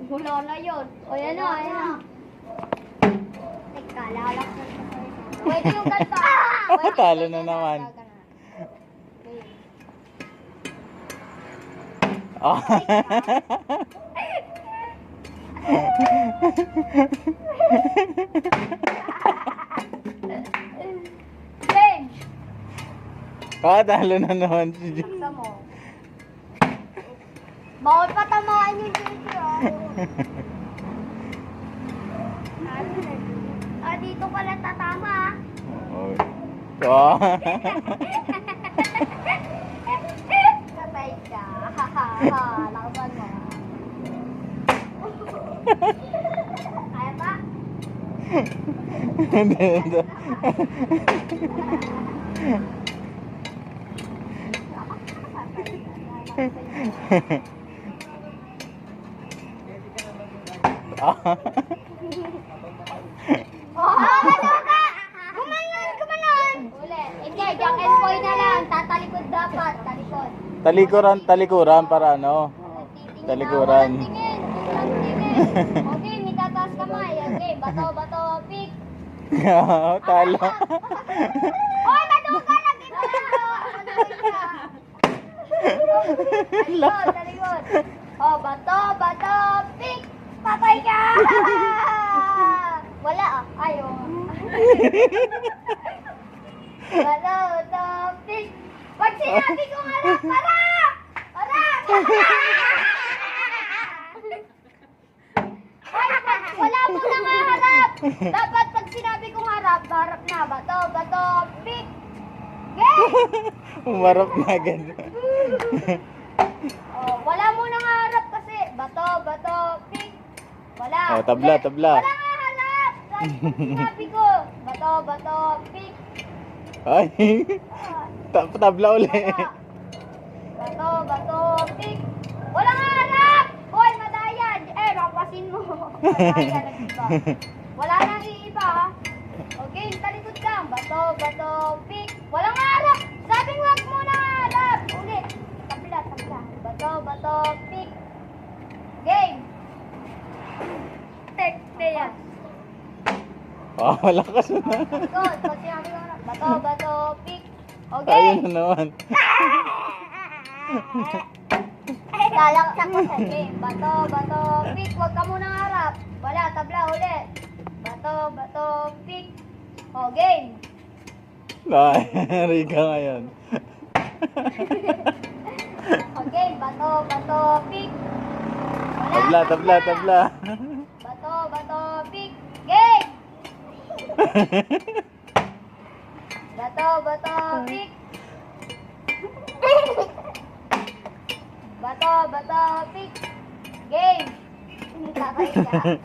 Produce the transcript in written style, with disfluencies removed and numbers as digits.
Wala na yun. O yan na, ayan na. Teka, lalak na siya. Pwede yung ganito. Talo na naman. Oh. Game! Talo na naman si Jun. Saksa mo. Bawal pa tamaan yung dito. Dito pala tatama. Oh. Oh. Patay ka. Lakaban mo. Kaya pa? Hindi, hindi. Ano ka? Gumanon! Ulit. Hindi, jack and boy na lang. Tatalikod dapat. Talikod. Talikuran para ano. Talikuran. Tingin. Okay, may tataas kamay. Okay, bato, pick. Talo. Hoy, bato ka! Nagkita ka! Talikod. Oh, bato, pick. Patay ka! Wala ah. Ayaw. Bato, pick. Pag sinabi kong harap, harap! Harap! Ay, wala mo nang harap! Dapat pag sinabi kong harap, harap na. Bato, pick. Game! Umarap na agad. Oh, wala mo nang harap kasi. Bato, pick. Wala. Oh, tabla. Wala nga harap! Pag sinabi ko, bato, pick. Ay. Tabla uli. Bato, pick. Wala nga harap! Hoy, madayan! Rapasin mo. Madayan, nag-iba. Wala nang iiba, ha? Okay, talikod ka. Bato, pick. Wala nga harap! Sabing wag mo na harap! Ulit. Tabla. Bato, pick. Game! Tekte yan. Oh, malakas na. Good. Pag sinabi ko na, bato, pick. Okay. Ayun na naman. Lalaksak ko sa game. Bato, pick. Huwag ka munang harap. Wala, tabla ulit. Bato, pick. O, game. Ay, ka ngayon. O, game. Bato, pick. Wala. Tabla. Bato, pick. Game. Bato, pick. Bato, pick. Game. Hindi ka kaya.